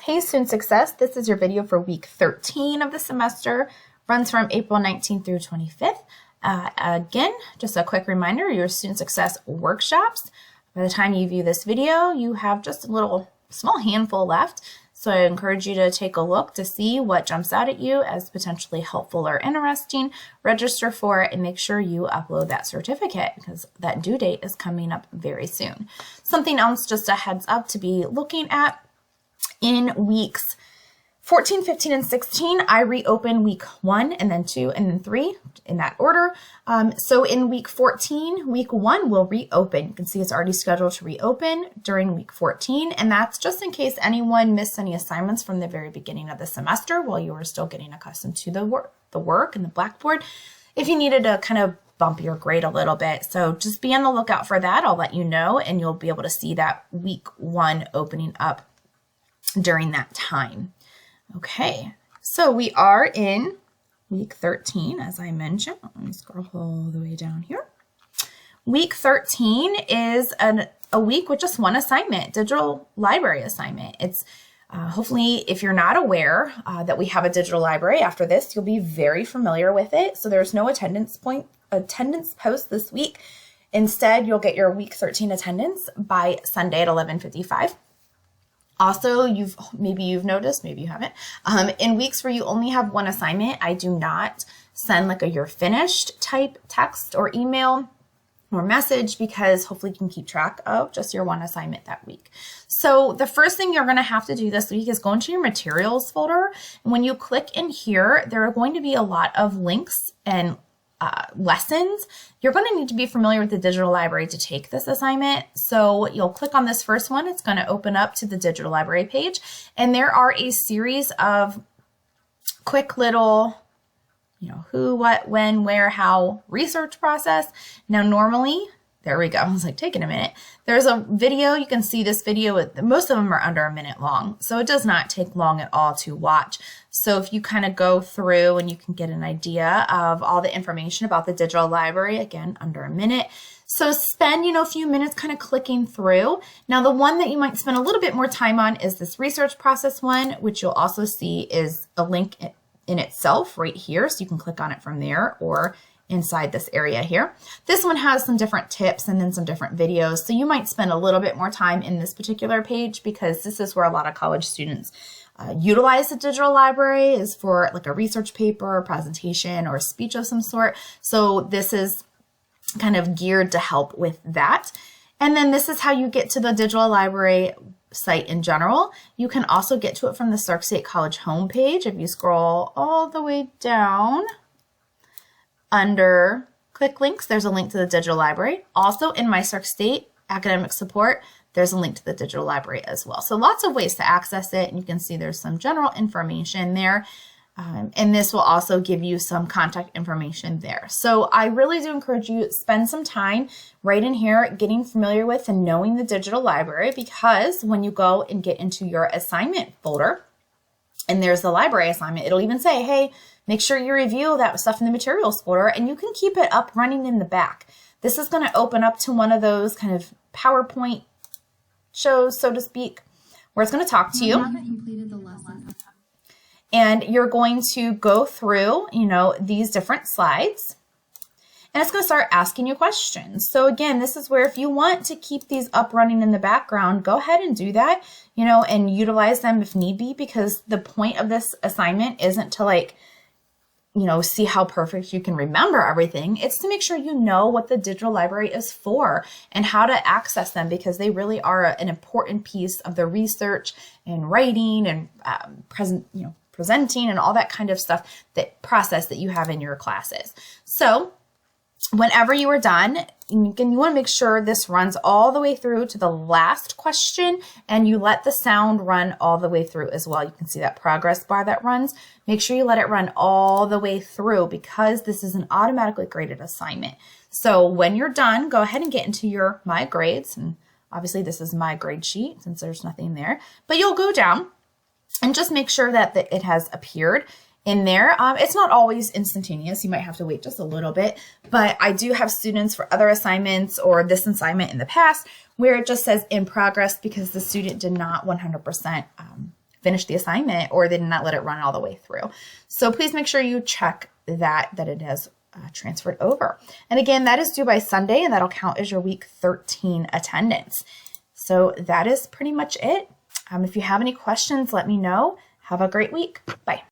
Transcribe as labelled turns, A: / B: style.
A: Hey Student Success, this is your video for week 13 of the semester, runs from April 19th through 25th. Again, just a quick reminder, your Student Success workshops, by the time you view this video, you have just a little small handful left. So I encourage you to take a look to see what jumps out at you as potentially helpful or interesting, register for it, and make sure you upload that certificate because that due date is coming up very soon. Something else, just a heads up to be looking at. In weeks 14, 15, and 16, I reopen week 1 and then 2 and then 3 in that order. So in week 14, week 1 will reopen. You can see it's already scheduled to reopen during week 14, and that's just in case anyone missed any assignments from the very beginning of the semester while you were still getting accustomed to the work and the Blackboard. If you needed to kind of bump your grade a little bit. So just be on the lookout for that. I'll let you know, and you'll be able to see that week 1 opening up during that time. Okay, so we are in week 13, as I mentioned. Let me scroll all the way down here. Week 13 is a week with just one assignment, digital library assignment. It's hopefully, if you're not aware that we have a digital library after this, you'll be very familiar with it. So there's no attendance post this week. Instead, you'll get your week 13 attendance by Sunday at 11:55. Also, maybe you've noticed, maybe you haven't, in weeks where you only have one assignment, I do not send like a "you're finished" type text or email or message because hopefully you can keep track of just your one assignment that week. So the first thing you're going to have to do this week is go into your materials folder. And when you click in here, there are going to be a lot of links and lessons. You're going to need to be familiar with the digital library to take this assignment. So you'll click on this first one. It's going to open up to the digital library page. And there are a series of quick little, who, what, when, where, how research process. Now, normally, there we go. I was like, taking a minute. There's a video. You can see this video. Most of them are under a minute long. So it does not take long at all to watch. So if you kind of go through and you can get an idea of all the information about the digital library, again, under a minute. So spend, a few minutes kind of clicking through. Now, the one that you might spend a little bit more time on is this research process one, which you'll also see is a link in itself right here. So you can click on it from there or inside this area here. This one has some different tips and then some different videos. So you might spend a little bit more time in this particular page because this is where a lot of college students utilize the digital library is for like a research paper, or presentation, or a speech of some sort. So this is kind of geared to help with that. And then this is how you get to the digital library site in general. You can also get to it from the Sark State College homepage. If you scroll all the way down, under click links, there's a link to the digital library. Also in my Sark State academic support, there's a link to the digital library as well. So lots of ways to access it. And you can see there's some general information there. And this will also give you some contact information there. So I really do encourage you to spend some time right in here getting familiar with and knowing the digital library, because when you go and get into your assignment folder, and there's the library assignment, it'll even say, hey, make sure you review that stuff in the materials folder, and you can keep it up running in the back. This is going to open up to one of those kind of PowerPoint shows, so to speak, where it's going to talk to you.
B: Completed the lesson.
A: And you're going to go through, these different slides. And it's going to start asking you questions. So again, this is where if you want to keep these up running in the background, go ahead and do that, and utilize them if need be, because the point of this assignment isn't to see how perfect you can remember everything. It's to make sure you know what the digital library is for and how to access them, because they really are an important piece of the research and writing and presenting and all that kind of stuff, that process that you have in your classes. So whenever you are done, you want to make sure this runs all the way through to the last question, and you let the sound run all the way through as well. You can see that progress bar that runs. Make sure you let it run all the way through, because this is an automatically graded assignment. So when you're done, go ahead and get into your My Grades. And obviously this is my grade sheet since there's nothing there, but you'll go down and just make sure that it has appeared in there. It's not always instantaneous. You might have to wait just a little bit, but I do have students for other assignments or this assignment in the past where it just says in progress because the student did not 100% finish the assignment or they did not let it run all the way through. So please make sure you check that it has transferred over. And again, that is due by Sunday, and that'll count as your week 13 attendance. So that is pretty much it. If you have any questions, let me know. Have a great week. Bye.